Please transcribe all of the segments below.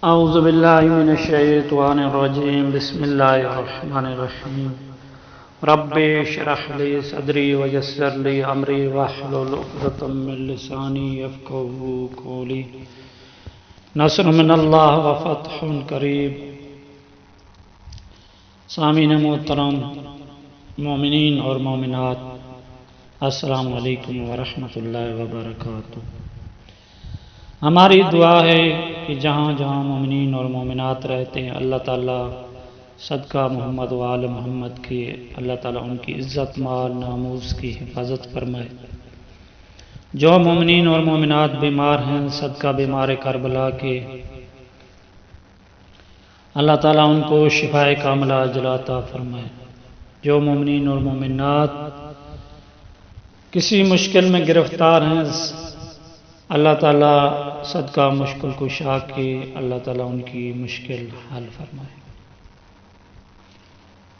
اعوذ باللہ من الشیطان الرجیم بسم اللہ الرحمن الرحیم رب اشرح لی صدری ویسر لی امری واحلل عقدۃ من لسانی یفقہوا قولی نصر من اللہ وفتح قریب۔ سامعین محترم، مومنین اور مومنات، السلام علیکم ورحمۃ اللہ وبرکاتہ۔ ہماری دعا ہے کہ جہاں جہاں مومنین اور مومنات رہتے ہیں، اللہ تعالیٰ صدقہ محمد و آل محمد کی اللہ تعالیٰ ان کی عزت مال ناموس کی حفاظت فرمائے۔ جو مومنین اور مومنات بیمار ہیں، صدقہ بیمار کربلا کے اللہ تعالیٰ ان کو شفاء کاملہ عاجلہ عطا فرمائے۔ جو مومنین اور مومنات کسی مشکل میں گرفتار ہیں، اللہ تعالیٰ صدقہ مشکل کشا کے اللہ تعالیٰ ان کی مشکل حل فرمائے۔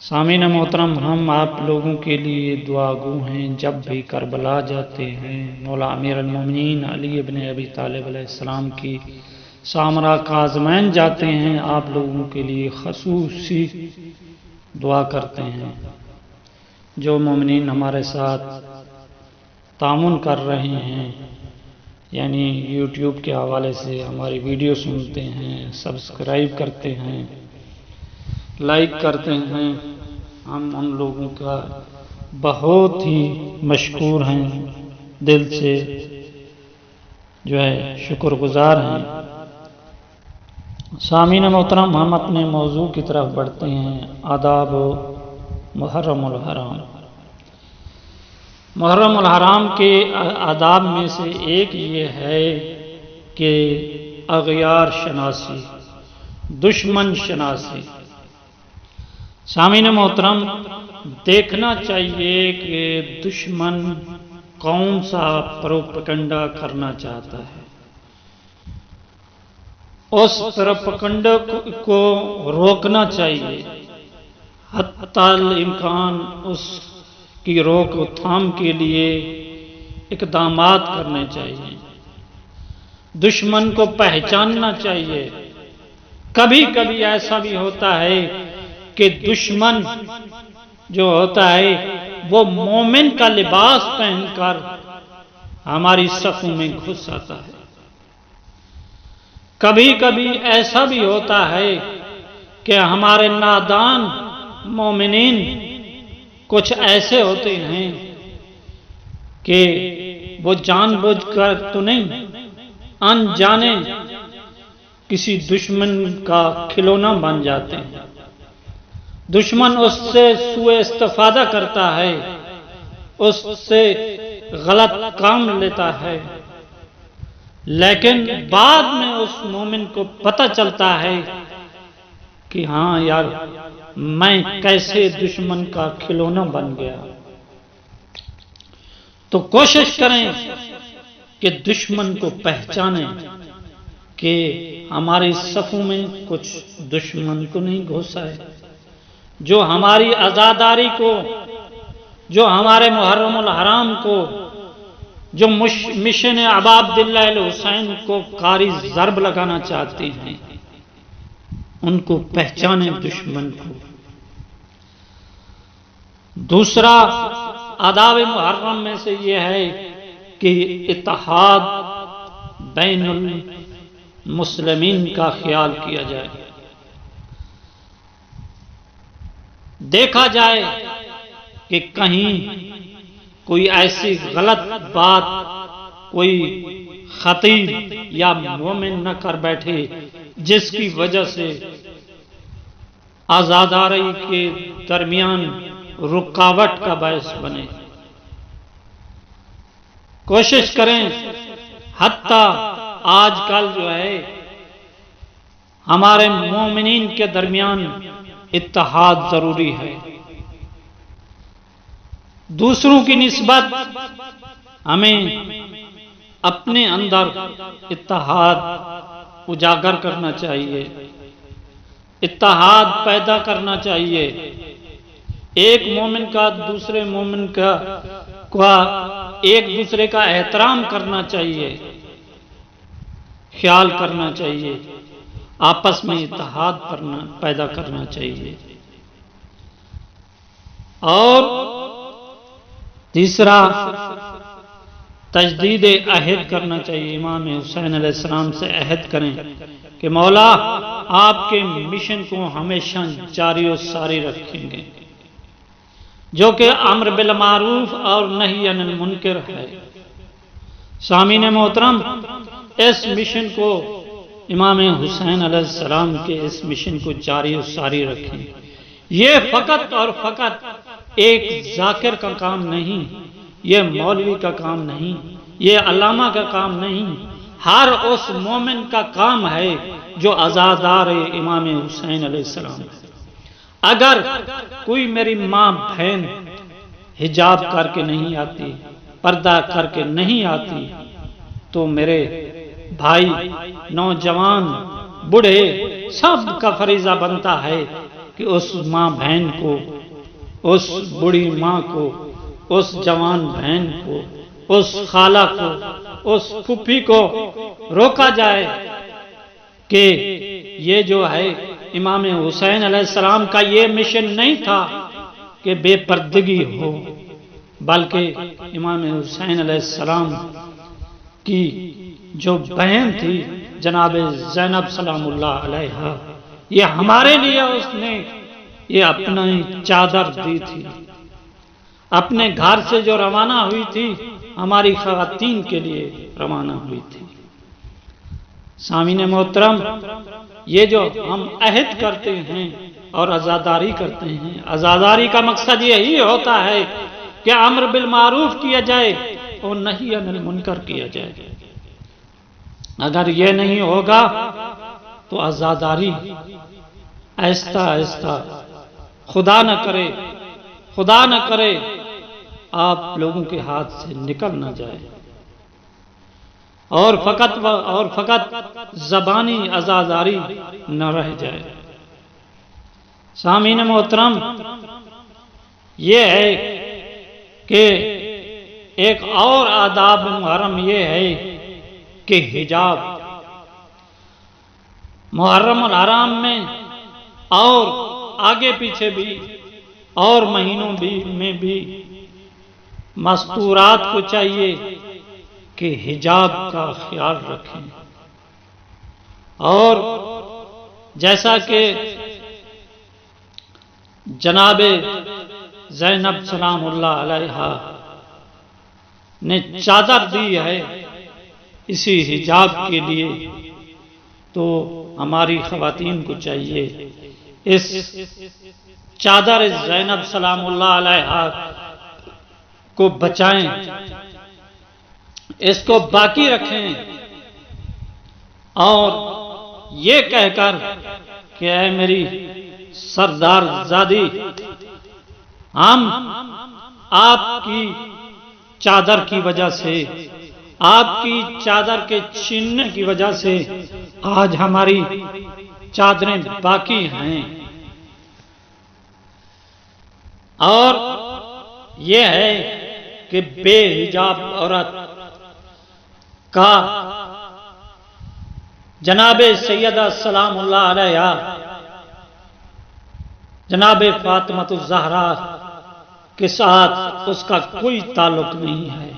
سامعین محترم، ہم آپ لوگوں کے لیے دعا گو ہیں۔ جب بھی کربلا جاتے ہیں، مولا امیر المومنین علی ابن ابی طالب علیہ السلام کی سامرا کاظمین جاتے ہیں، آپ لوگوں کے لیے خصوصی دعا کرتے ہیں۔ جو مومنین ہمارے ساتھ تعاون کر رہے ہیں، یعنی یوٹیوب کے حوالے سے ہماری ویڈیو سنتے ہیں، سبسکرائب کرتے ہیں، لائک کرتے ہیں، ہم ان لوگوں کا بہت ہی مشکور ہیں، دل سے جو ہے شکر گزار ہیں۔ سامعین محترم، ہم اپنے موضوع کی طرف بڑھتے ہیں۔ آداب محرم الحرام۔ محرم الحرام کے آداب میں سے ایک یہ ہے کہ اغیار شناسی، دشمن شناسی۔ سامعین محترم، دیکھنا چاہیے کہ دشمن کون سا پروپیگنڈا کرنا چاہتا ہے، اس پروپیگنڈا کو روکنا چاہیے، حتی الامکان اس کی روک تھام کے لیے اقدامات کرنے چاہیے۔ دشمن کو پہچاننا چاہیے۔ کبھی کبھی ایسا بھی ہوتا ہے کہ دشمن جو ہوتا ہے وہ مومن کا لباس پہن کر ہماری صفوں میں گھس آتا ہے۔ کبھی کبھی ایسا بھی ہوتا ہے کہ ہمارے نادان مومنین کچھ ایسے ہوتے ہیں کہ وہ جان بوجھ کر تو نہیں، انجانے کسی دشمن کا کھلونا بن جاتے ہیں۔ دشمن اس سے سوء استفادہ کرتا ہے، اس سے غلط کام لیتا ہے، لیکن بعد میں اس مومن کو پتہ چلتا ہے کہ ہاں یار، میں کیسے دشمن کا کھلونا بن گیا۔ تو کوشش کریں کہ دشمن کو پہچانیں کہ ہماری صفوں میں کچھ دشمن کو نہیں گھسا ہے، جو ہماری عزاداری کو، جو ہمارے محرم الحرام کو، جو مشن ابا عبداللہ الحسین کو کاری ضرب لگانا چاہتے ہیں، ان کو پہچانے دشمن کو۔ دوسرا آداب محرم میں سے یہ ہے کہ اتحاد بین المسلمین کا خیال کیا جائے۔ دیکھا جائے کہ کہیں کوئی ایسی غلط بات کوئی خطیب یا مومن نہ کر بیٹھے جس کی وجہ سے عزاداری کے درمیان رکاوٹ کا باعث بنے۔ کوشش کریں، حتیٰ آج کل جو ہے ہمارے مومنین کے درمیان اتحاد ضروری ہے۔ دوسروں کی نسبت ہمیں اپنے اندر اتحاد اجاگر کرنا چاہیے، اتحاد پیدا کرنا چاہیے۔ ایک مومن کا دوسرے مومن کا ایک دوسرے کا احترام کرنا چاہیے، خیال کرنا چاہیے۔ آپس میں اتحاد پیدا کرنا چاہیے۔ اور تیسرا، تجدید عہد کرنا چاہیے۔ امام حسین علیہ السلام سے عہد کریں کہ مولا آپ کے مشن کو ہمیشہ جاری و ساری رکھیں گے، جو کہ امر بالمعروف اور نہی عن المنکر ہے۔ سامعین محترم، اس مشن کو، امام حسین علیہ السلام کے اس مشن کو جاری و ساری رکھیں۔ یہ فقط اور فقط ایک ذاکر کا کام نہیں، یہ مولوی کا کام نہیں، یہ علامہ کا کام نہیں، ہر اس مومن کا کام ہے جو عزادار امام حسین علیہ السلام ہے۔ اگر کوئی میری ماں بہن حجاب کر کے نہیں آتی، پردہ کر کے نہیں آتی، تو میرے بھائی، نوجوان، بوڑھے، سب کا فریضہ بنتا ہے کہ اس ماں بہن کو، اس بوڑھی ماں کو، اس جوان بہن کو، اس خالہ کو، اس پھوپھی کو روکا جائے کہ یہ جو ہے امام حسین علیہ السلام کا یہ مشن نہیں تھا کہ بے پردگی ہو، بلکہ امام حسین علیہ السلام کی جو بہن تھی جناب زینب سلام اللہ علیہا، یہ ہمارے لیے اس نے یہ اپنی چادر دی تھی، اپنے گھر سے جو روانہ ہوئی تھی ہماری خواتین کے لیے روانہ ہوئی تھی۔ سامعین محترم، یہ جو ہم عہد کرتے ہیں اور عزاداری کرتے ہیں، عزاداری کا مقصد یہی ہوتا ہے کہ امر بالمعروف کیا جائے اور نہی عن المنکر کیا جائے۔ اگر یہ نہیں ہوگا تو عزاداری آہستہ آہستہ، خدا نہ کرے آپ لوگوں کے ہاتھ سے نکل نہ جائے اور فقط زبانی عزاداری نہ رہ جائے۔ سامعین محترم، یہ ہے کہ ایک اور آداب محرم یہ ہے کہ حجاب محرم الحرام میں اور آگے پیچھے بھی اور مہینوں میں بھی مستورات کو چاہیے کہ حجاب کا خیال رکھیں۔ اور جیسا کہ جناب زینب سلام اللہ علیہا نے چادر دی ہے اسی حجاب کے لیے، تو ہماری خواتین کو چاہیے اس چادر زینب سلام اللہ علیہا کو بچائیں، اس کو باقی رکھیں، اور یہ کہہ کر کہ اے میری سردار زادی، ہم آپ کی چادر کی وجہ سے، آپ کی چادر کے چھیننے کی وجہ سے آج ہماری چادریں باقی ہیں۔ اور یہ ہے کہ بے حجاب عورت کا جناب سیدہ سلام اللہ علیہا، جناب فاطمہ الزہرا کے ساتھ اس کا کوئی تعلق نہیں ہے۔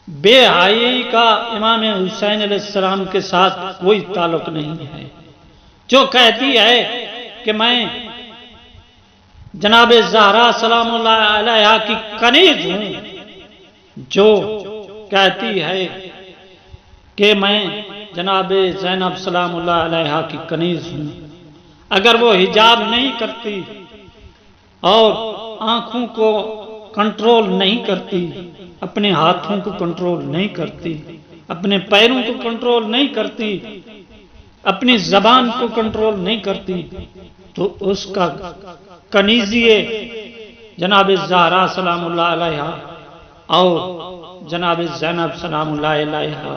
بے حیائی کا امام حسین علیہ السلام کے ساتھ کوئی تعلق نہیں ہے۔ جو کہتی ہے کہ میں جناب زہرا سلام اللہ علیہا کی کنیز ہوں، جو کہتی ہے کہ میں جناب زینب سلام اللہ علیہا کی کنیز ہوں، اگر وہ حجاب نہیں کرتی اور آنکھوں کو کنٹرول نہیں کرتی، اپنے ہاتھوں کو کنٹرول نہیں کرتی، اپنے پیروں کو کنٹرول نہیں کرتی، اپنی زبان کو کنٹرول نہیں کرتی، تو اس کا کنیزیے جناب زہرا سلام اللہ علیہا اور جناب زینب سلام اللہ علیہا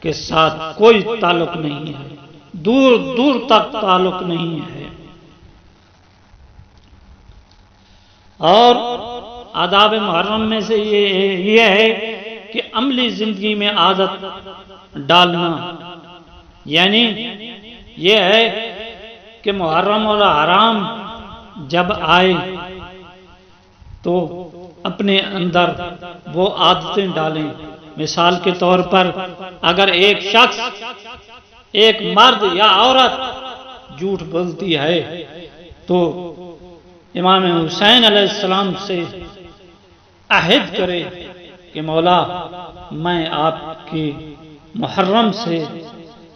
کے ساتھ کوئی تعلق نہیں ہے، دور دور تک تعلق نہیں ہے۔ اور آداب محرم میں سے یہ ہے کہ عملی زندگی میں عادت ڈالنا یعنی یہ ہے کہ محرم الحرام جب آئے تو اپنے اندر وہ عادتیں ڈالیں. مثال کے طور پر اگر ایک شخص، ایک مرد یا عورت جھوٹ بولتی ہے تو امام حسین علیہ السلام سے عہد کرے کہ مولا میں آپ کی محرم سے،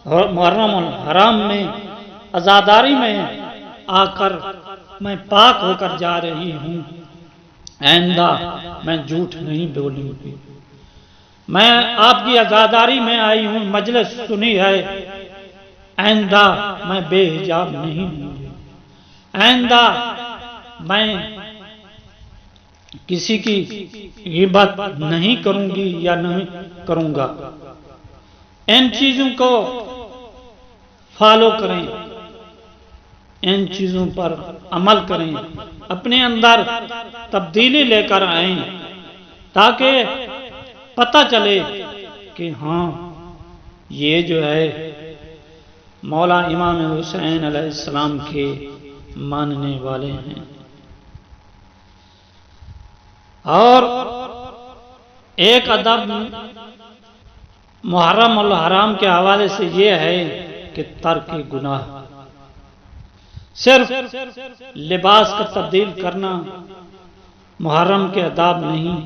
محرم الحرام میں عزاداری میں آ کر میں پاک ہو کر جا رہی ہوں، آئندہ میں جھوٹ نہیں بولوں گی. میں آپ کی عزاداری میں آئی ہوں، مجلس سنی ہے، آئندہ میں بے حجاب نہیں ہوں گی، آئندہ میں کسی کی غیبت نہیں کروں گی یا نہیں کروں گا. ان چیزوں کو فالو کریں، ان چیزوں پر عمل کریں، اپنے اندر تبدیلی لے کر آئیں تاکہ پتہ چلے کہ ہاں یہ جو ہے مولا امام حسین علیہ السلام کے ماننے والے ہیں. اور ایک ادب محرم الحرام کے حوالے سے یہ ہے کہ ترک گناہ، صرف لباس کا تبدیل کرنا محرم کے آداب نہیں.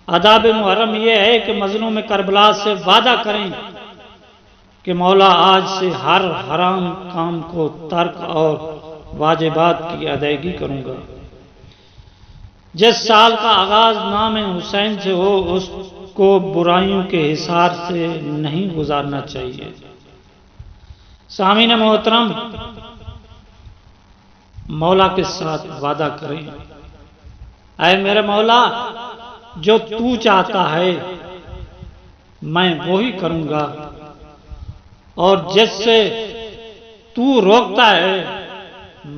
آداب محرم یہ ہے کہ مظلوم کربلا سے وعدہ کریں کہ مولا آج سے ہر حرام کام کو ترک اور واجبات کی ادائیگی کروں گا. جس سال کا آغاز نام حسین سے ہو اس کو برائیوں کے حصار سے نہیں گزارنا چاہیے. سامعین محترم، مولا کے ساتھ وعدہ کریں، اے میرے مولا جو تو چاہتا ہے میں وہی کروں گا، اور جس سے تو روکتا ہے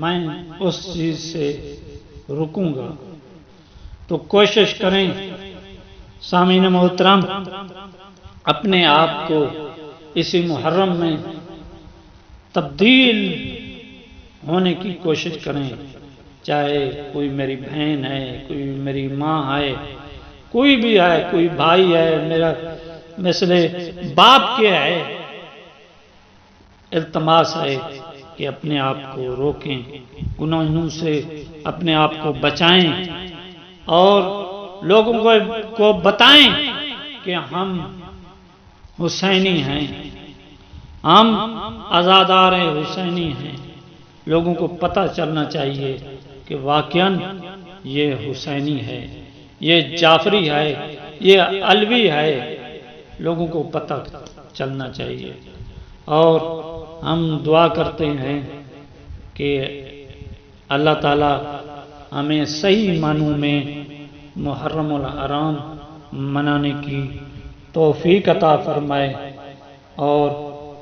میں اس چیز سے رکوں گا. تو کوشش کریں سامعین محترم، اپنے آپ کو اسی محرم میں تبدیل ہونے کی کوشش کریں. چاہے کوئی میری بہن ہے، کوئی میری ماں ہے، کوئی بھی ہے، کوئی بھائی ہے میرا مثل باپ کے ہے، التماس ہے کہ اپنے آپ کو روکیں، گناہوں سے اپنے آپ کو بچائیں اور لوگوں کو بتائیں کہ ہم حسینی ہیں، ہم عزادار حسینی ہیں. لوگوں کو پتہ چلنا چاہیے کہ واقعاً یہ حسینی ہے، یہ جعفری ہے، یہ علوی ہے. لوگوں کو پتہ چلنا چاہیے. اور ہم دعا کرتے ہیں کہ اللہ تعالی ہمیں صحیح معنوں میں محرم الحرام منانے کی توفیق عطا فرمائے اور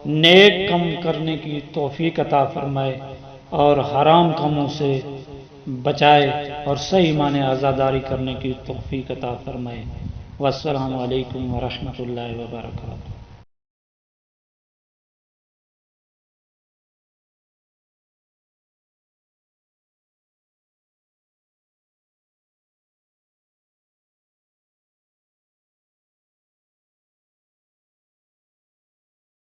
نیک کام کرنے کی توفیق عطا فرمائے اور حرام کاموں سے بچائے اور صحیح معنی عزاداری کرنے کی توفیق عطا فرمائے. والسلام علیکم ورحمۃ اللہ وبرکاتہ.